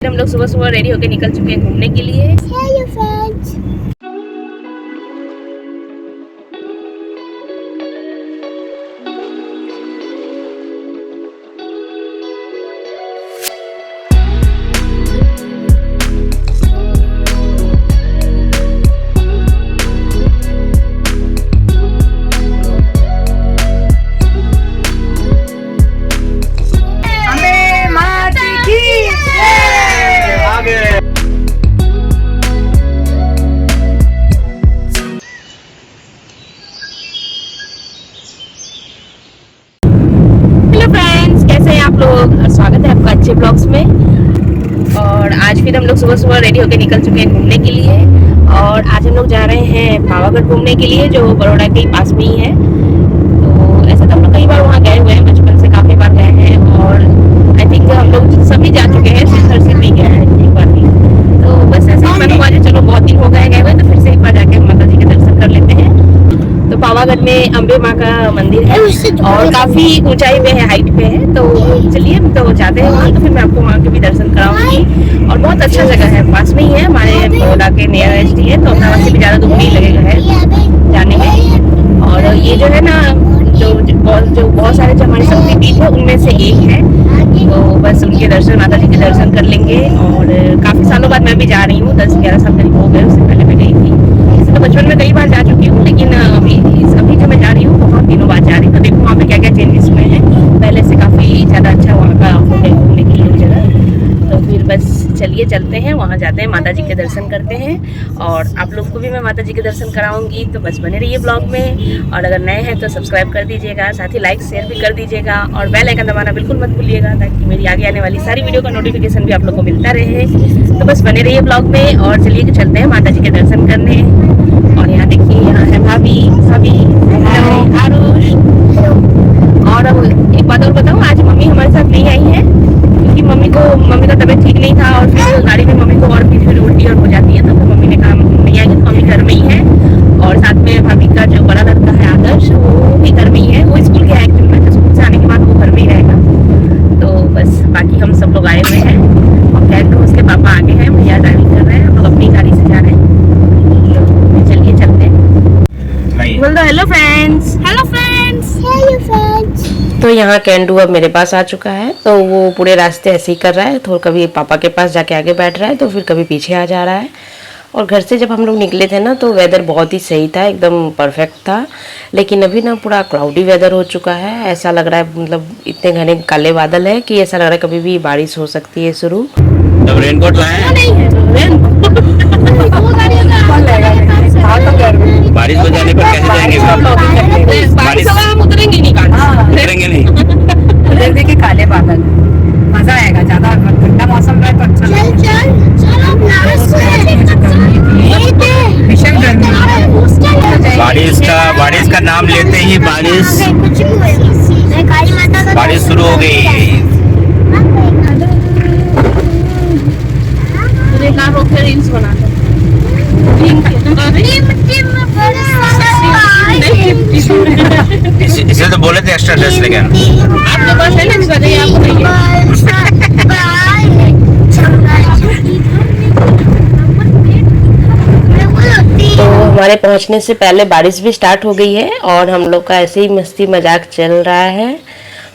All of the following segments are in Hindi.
हम लोग सुबह सुबह रेडी होकर निकल चुके हैं घूमने के लिए। Hello friends. स्वागत है आपका अच्छे ब्लॉग्स में। और आज फिर हम लोग सुबह सुबह रेडी होकर निकल चुके हैं घूमने के लिए। और आज हम लोग जा रहे हैं पावागढ़ घूमने के लिए, जो बड़ौदा के पास में ही है। तो ऐसे तो हम लोग कई बार वहाँ गए हुए हैं, बचपन से काफ़ी बार गए हैं। और आई थिंक हम लोग सभी जा चुके हैं, सिर्फ हर नहीं गए हैं एक बार भी। तो बस ऐसे ही मन हुआ है, चलो बहुत दिन हो गए हुए, तो फिर से एक बार जाके माता जी के दर्शन कर लेते हैं। तो पावागढ़ में अम्बे माँ का मंदिर है और काफी ऊंचाई पे है, हाइट पे है। तो चलिए तो जाते हैं वहाँ, तो फिर मैं आपको वहाँ के भी दर्शन कराऊंगी। और बहुत अच्छा जगह है, पास में ही है, हमारे बड़ौदा के नियरेस्ट ही है। तो अपना वहाँ से भी ज़्यादा दूर नहीं लगेगा है जाने में। और ये जो है ना, जो बहुत सारे जो हमारे शक्तिपीठ है उनमें से एक है। तो बस उनके दर्शन, माता जी के दर्शन कर लेंगे। और काफी सालों बाद मैं भी जा रही हूँ, 10-11 साल करीब हो गए, उससे पहले मैं गई थी। तो बचपन में कई बार जा चुकी हूँ, लेकिन अभी जो मैं जा रही हूँ बहुत दिनों बाद जा रही हूँ। तो देखो वहाँ पे क्या क्या चेंजेस हुए हैं, पहले से काफ़ी ज़्यादा अच्छा वहाँ का है घूमने के लिए जगह। तो फिर बस चलिए चलते हैं, वहाँ जाते हैं, माता जी के दर्शन करते हैं। और आप लोग को भी मैं माता जी के दर्शन कराऊंगी, तो बस बने रहिए ब्लॉग में। और अगर नए हैं तो सब्सक्राइब कर दीजिएगा, साथ ही लाइक शेयर भी कर दीजिएगा। और बेल आइकन दबाना बिल्कुल मत भूलिएगा, ताकि मेरी आगे आने वाली सारी वीडियो का नोटिफिकेशन भी आप लोग को मिलता रहे। तो बस बने रहिए ब्लॉग में और चलिए चलते हैं माता जी के दर्शन करने। और यहाँ देखिए, यहाँ है भाभी आरुष। और अब एक बात और बताऊँ, आज मम्मी हमारे साथ नहीं आई है, क्योंकि मम्मी का तबीयत ठीक नहीं था। और फिर गाड़ी में मम्मी को और भी फिर उल्टी और हो जाती है, तो फिर मम्मी ने कहा नहीं आएगी, तो मम्मी घर में ही है। और साथ में भाभी का जो बड़ा लड़का है आदर्श, वो भी घर में ही है। वो स्कूल गया है एक्चुअली में, तो स्कूल से आने के बाद वो घर में ही रहेगा। तो बस बाकी हम सब लोग आए हुए हैं। और कैंटू उसके पापा आगे हैं, भैया ड्राइविंग कर रहे हैं, हम लोग अपनी गाड़ी से जा रहे हैं। तो चलिए चलते हैं। बोल दो hello friends. Hello friends. Hello friends. तो यहाँ कैंडू अब मेरे पास आ चुका है। तो वो पूरे रास्ते ऐसे ही कर रहा है, तो कभी पापा के पास जाके आगे बैठ रहा है, तो फिर कभी पीछे आ जा रहा है। और घर से जब हम लोग निकले थे ना, तो वेदर बहुत ही सही था, एकदम परफेक्ट था। लेकिन अभी ना पूरा क्लाउडी वेदर हो चुका है, ऐसा लग रहा है, मतलब इतने घने काले बादल है कि ऐसा लग रहा है कभी भी बारिश हो सकती है शुरू। तब रेनकोट लाए नहीं है बारिश हो जाने पर कैसे जाएंगे? बारिश होगा, हम उतरेंगे नहीं, उतरेंगे नहीं। उधर देखिए काले बादल, मजा आएगा। ज्यादा ठंडा मौसम रहे तो अच्छा लगेगा। भीषण गर्मी, बारिश का नाम लेते ही बारिश शुरू हो गई। रील्स बनाते इसे तो बोले थे एक्स्ट्रा ड्रेस लेके आना। आपके पास है ना, बताइए आपको नहीं है। तो हमारे पहुंचने से पहले बारिश भी स्टार्ट हो गई है, और हम लोग का ऐसे ही मस्ती मजाक चल रहा है।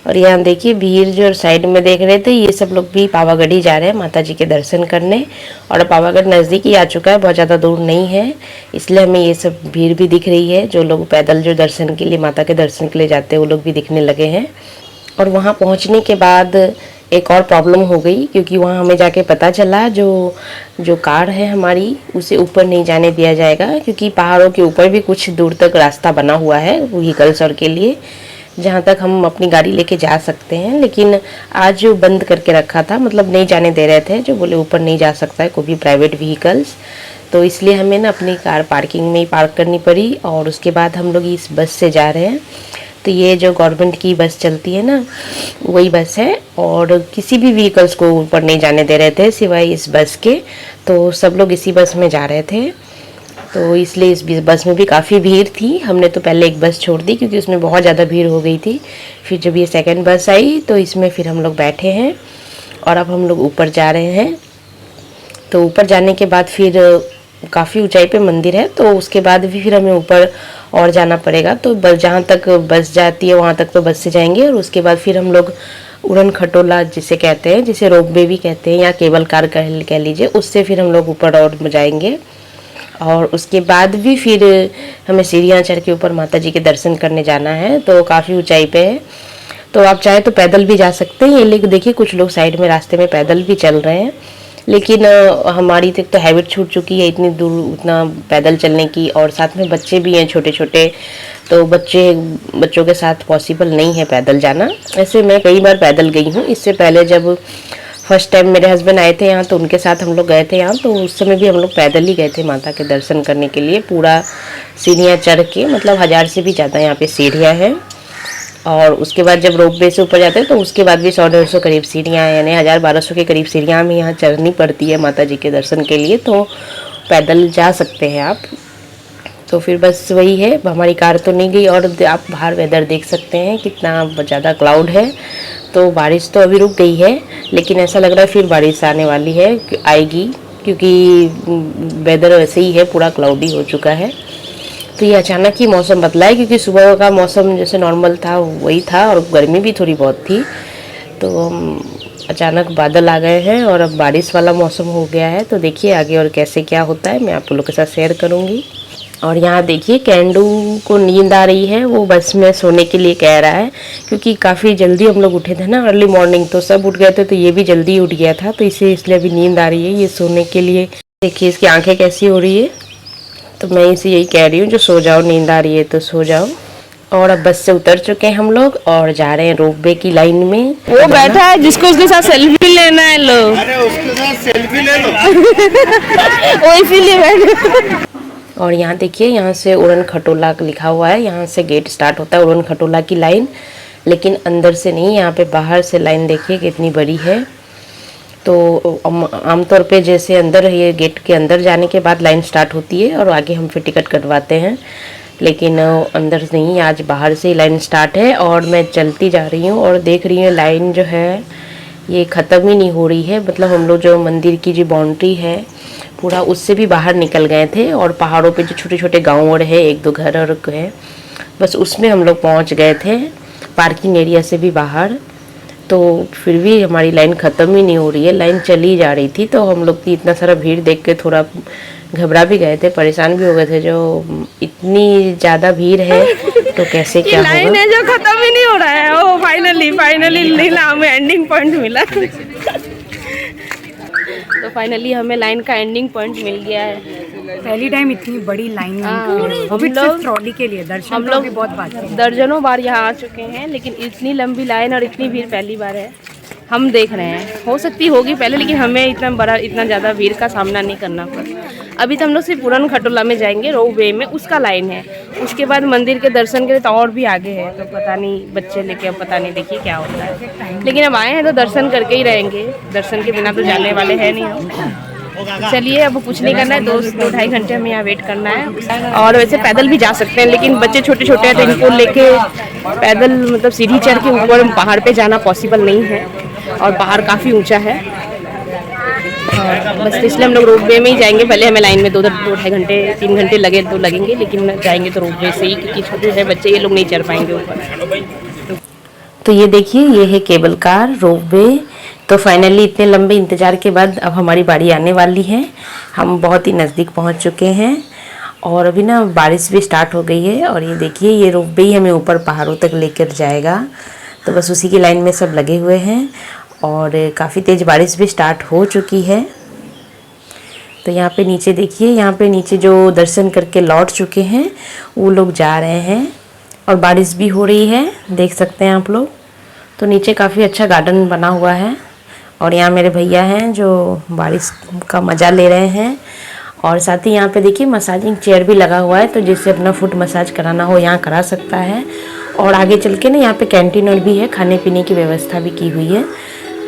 और यहाँ देखिए, भीड़ जो साइड में देख रहे थे, ये सब लोग भी पावागढ़ ही जा रहे हैं माता जी के दर्शन करने। और पावागढ़ नज़दीक ही आ चुका है, बहुत ज़्यादा दूर नहीं है, इसलिए हमें ये सब भीड़ भी दिख रही है। जो लोग पैदल जो दर्शन के लिए, माता के दर्शन के लिए जाते हैं, वो लोग भी दिखने लगे हैं। और वहाँ पहुँचने के बाद एक और प्रॉब्लम हो गई, क्योंकि वहाँ हमें जाके पता चला जो कार है हमारी, उसे ऊपर नहीं जाने दिया जाएगा, क्योंकि पहाड़ों के ऊपर भी कुछ दूर तक रास्ता बना हुआ है व्हीकल्स और के लिए, जहाँ तक हम अपनी गाड़ी लेके जा सकते हैं। लेकिन आज जो बंद करके रखा था, मतलब नहीं जाने दे रहे थे, जो बोले ऊपर नहीं जा सकता है कोई भी प्राइवेट व्हीकल्स। तो इसलिए हमें ना अपनी कार पार्किंग में ही पार्क करनी पड़ी। और उसके बाद हम लोग इस बस से जा रहे हैं। तो ये जो गवर्नमेंट की बस चलती है ना, वही बस है। और किसी भी व्हीकल्स को ऊपर नहीं जाने दे रहे थे सिवाय इस बस के। तो सब लोग इसी बस में जा रहे थे। तो इसलिए इस बस में भी काफ़ी भीड़ थी। हमने तो पहले एक बस छोड़ दी, क्योंकि उसमें बहुत ज़्यादा भीड़ हो गई थी। फिर जब ये सेकंड बस आई, तो इसमें फिर हम लोग बैठे हैं। और अब हम लोग ऊपर जा रहे हैं। तो ऊपर जाने के बाद फिर काफ़ी ऊंचाई पे मंदिर है, तो उसके बाद भी फिर हमें ऊपर और जाना पड़ेगा। तो बस जहाँ तक बस जाती है वहाँ तक तो बस से जाएंगे, और उसके बाद फिर हम लोग उड़न खटोला जिसे कहते हैं, जिसे रोपवे भी कहते हैं या केबल कार कह लीजिए, उससे फिर हम लोग ऊपर और जाएंगे। और उसके बाद भी फिर हमें सीढ़ियाँ चढ़ के ऊपर माता जी के दर्शन करने जाना है, तो काफ़ी ऊंचाई पे है। तो आप चाहे तो पैदल भी जा सकते हैं, लेकिन देखिए कुछ लोग साइड में रास्ते में पैदल भी चल रहे हैं, लेकिन हमारी तक तो हैबिट छूट चुकी है इतनी दूर उतना पैदल चलने की, और साथ में बच्चे भी हैं छोटे छोटे, तो बच्चों के साथ पॉसिबल नहीं है पैदल जाना। ऐसे मैं कई बार पैदल गई हूँ, इससे पहले जब फर्स्ट टाइम मेरे हस्बैंड आए थे यहाँ तो उनके साथ हम लोग गए थे यहाँ, तो उस समय भी हम लोग पैदल ही गए थे माता के दर्शन करने के लिए, पूरा सीढ़ियाँ चढ़ के, मतलब 1000 से भी ज़्यादा यहाँ पे सीढ़ियाँ हैं। और उसके बाद जब रोपवे से ऊपर जाते हैं तो उसके बाद भी 100-150 करीब सीढ़ियाँ, यानी 1000-1200 के करीब सीढ़ियाँ हमें यहाँ चढ़नी पड़ती है माता जी के दर्शन के लिए, तो पैदल जा सकते हैं आप। तो फिर बस वही है, हमारी कार तो नहीं गई। और आप बाहर वेदर देख सकते हैं कितना ज़्यादा क्लाउड है, तो बारिश तो अभी रुक गई है, लेकिन ऐसा लग रहा है फिर बारिश आने वाली है, आएगी, क्योंकि वेदर वैसे ही है, पूरा क्लाउडी हो चुका है। तो ये अचानक ही मौसम बदला है, क्योंकि सुबह का मौसम जैसे नॉर्मल था वही था, और गर्मी भी थोड़ी बहुत थी, तो अचानक बादल आ गए हैं और अब बारिश वाला मौसम हो गया है। तो देखिए आगे और कैसे क्या होता है मैं आप लोगों के साथ शेयर करूँगी। और यहाँ देखिए कैंडू को नींद आ रही है, वो बस में सोने के लिए कह रहा है, क्योंकि काफ़ी जल्दी हम लोग उठे थे ना, अर्ली मॉर्निंग, तो सब उठ गए थे, तो ये भी जल्दी उठ गया था, तो इसलिए अभी नींद आ रही है ये सोने के लिए। देखिए इसकी आंखें कैसी हो रही है, तो मैं इसे यही कह रही हूँ जो सो जाओ, नींद आ रही है तो सो जाओ। और अब बस से उतर चुके हैं हम लोग और जा रहे हैं रोपवे की लाइन में। वो बैठा है जिसको उसके साथ सेल्फी लेना है, लो अरे उसके साथ सेल्फी ले लो। वो इसीलिए बैठे। और यहाँ देखिए यहाँ से उड़न खटोला लिखा हुआ है, यहाँ से गेट स्टार्ट होता है उड़न खटोला की लाइन, लेकिन अंदर से नहीं, यहाँ पे बाहर से लाइन देखिए कितनी बड़ी है। तो आमतौर पे जैसे अंदर ये गेट के अंदर जाने के बाद लाइन स्टार्ट होती है और आगे हम फिर टिकट कटवाते हैं, लेकिन अंदर नहीं, आज बाहर से ही लाइन स्टार्ट है। और मैं चलती जा रही हूँ और देख रही हूँ लाइन जो है ये ख़त्म ही नहीं हो रही है, मतलब हम लोग जो मंदिर की जो बाउंड्री है पूरा उससे भी बाहर निकल गए थे, और पहाड़ों पे जो छोटे छोटे गाँव और है, 1-2 घर और है, बस उसमें हम लोग पहुँच गए थे, पार्किंग एरिया से भी बाहर। तो फिर भी हमारी लाइन ख़त्म ही नहीं हो रही है, लाइन चली जा रही थी। तो हम लोग की इतना सारा भीड़ देख के थोड़ा घबरा भी गए थे, परेशान भी हो गए थे, जो इतनी ज़्यादा भीड़ है तो कैसे क्या होगा। लाइन है जो खत्म ही नहीं हो रहा है, ओ फाइनली नीला हमें एंडिंग पॉइंट मिला। तो फाइनली हमें लाइन का एंडिंग पॉइंट मिल गया है। पहली टाइम इतनी बड़ी लाइन हम लोग ट्रॉली के लिए दर्शन हम तो लोग भी बहुत बाकी है। दर्जनों बार यहाँ आ चुके हैं, लेकिन इतनी लंबी लाइन और इतनी भीड़ पहली बार है। हम देख रहे हैं, हो सकती होगी पहले, लेकिन हमें इतना ज़्यादा भीड़ का सामना नहीं करना पड़ा। अभी तो हम लोग सिर्फ उड़न खटोला में जाएंगे, रोपवे में, उसका लाइन है। उसके बाद मंदिर के दर्शन के लिए तो और भी आगे है, तो पता नहीं बच्चे लेके अब पता नहीं, देखिए क्या होता है। लेकिन अब आए हैं तो दर्शन करके ही रहेंगे, दर्शन के बिना तो जाने वाले हैं नहीं हम। चलिए अब कुछ नहीं करना है, 2-2-2.5 घंटे हमें यहाँ वेट करना है। और वैसे पैदल भी जा सकते हैं, लेकिन बच्चे छोटे छोटे हैं तो इनको लेके पैदल मतलब सीढ़ी चढ़ के ऊपर पहाड़ पे जाना पॉसिबल नहीं है, और पहाड़ काफ़ी ऊंचा है। बस इसलिए हम लोग रोपवे में ही जाएंगे। पहले हमें लाइन में 2-2.5 घंटे 3 घंटे लगे तो लगेंगे, लेकिन जाएंगे तो रोपवे से ही, क्योंकि छोटे छोटे बच्चे ये लोग नहीं चढ़ पाएंगे ऊपर। तो ये देखिए ये है केबल कार रोपवे। तो फाइनली इतने लंबे इंतज़ार के बाद अब हमारी बारी आने वाली है, हम बहुत ही नज़दीक पहुंच चुके हैं, और अभी ना बारिश भी स्टार्ट हो गई है। और ये देखिए ये रोपवे ही हमें ऊपर पहाड़ों तक लेकर जाएगा, तो बस उसी की लाइन में सब लगे हुए हैं, और काफ़ी तेज़ बारिश भी स्टार्ट हो चुकी है। तो यहाँ पे नीचे देखिए, यहाँ पे नीचे जो दर्शन करके लौट चुके हैं वो लोग जा रहे हैं, और बारिश भी हो रही है, देख सकते हैं आप लोग। तो नीचे काफ़ी अच्छा गार्डन बना हुआ है, और यहाँ मेरे भैया हैं जो बारिश का मज़ा ले रहे हैं। और साथ ही यहाँ पे देखिए मसाजिंग चेयर भी लगा हुआ है, तो जिससे अपना फुट मसाज कराना हो यहाँ करा सकता है। और आगे चल के ना यहाँ पे कैंटीन और भी है, खाने पीने की व्यवस्था भी की हुई है,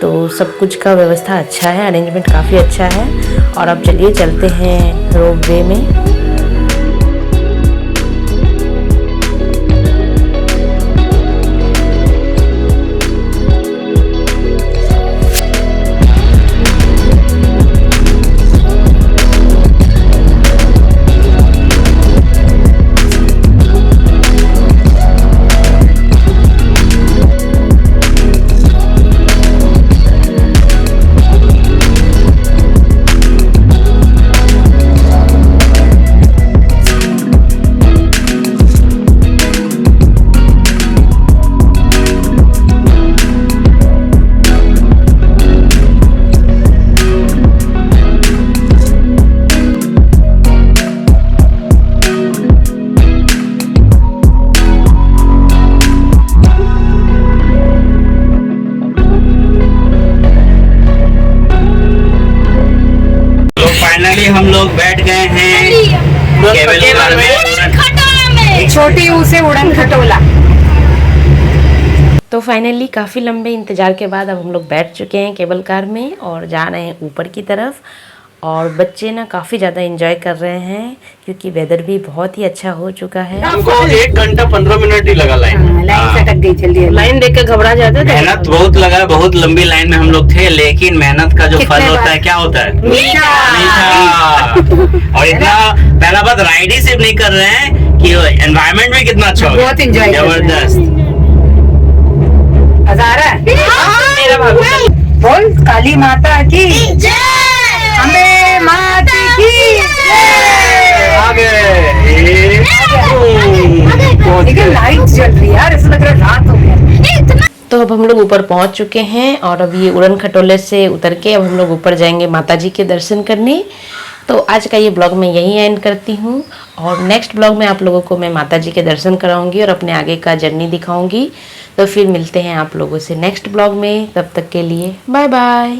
तो सब कुछ का व्यवस्था अच्छा है, अरेंजमेंट काफ़ी अच्छा है। और अब चलिए चलते हैं रोपवे में। फाइनली हम लोग बैठ गए हैं केबल कार में। छोटी ऊ से उड़न खटोला। तो फाइनली काफ़ी लंबे इंतज़ार के बाद अब हम लोग बैठ चुके हैं केबल कार में और जा रहे हैं ऊपर की तरफ। और बच्चे ना काफ़ी ज़्यादा एंजॉय कर रहे हैं क्योंकि वेदर भी बहुत ही अच्छा हो चुका है। हमको 1 घंटा 15 मिनट ही लगा लाइन। लाइन सटक गई जल्दी। लाइन देख के घबरा जाते थे। मेहनत बहुत लगा, बहुत लंबी लाइन में हम लोग थे, लेकिन मेहनत का जो फल होता है क्या होता है? मीठा। और इतना पहला बात राइड ही सिर्फ नहीं कर रहे हैं कि एनवायरनमेंट भी कितना अच्छा हो गया। बहुत enjoy कर रहे हैं। जबरदस्त। हजारा मेरा भाभी बोल काली माता की अम्बे माता की आ गए। लेकिन लाइट जल रही है यार, ऐसा लग रहा है रात हो गया। तो अब हम लोग ऊपर पहुंच चुके हैं और अब ये उड़न खटोले से उतर के अब हम लोग ऊपर जाएंगे माता जी के दर्शन करने। तो आज का ये ब्लॉग मैं यहीं एंड करती हूँ और नेक्स्ट ब्लॉग में आप लोगों को मैं माता जी के दर्शन कराऊंगी और अपने आगे का जर्नी दिखाऊंगी। तो फिर मिलते हैं आप लोगों से नेक्स्ट ब्लॉग में, तब तक के लिए बाय बाय।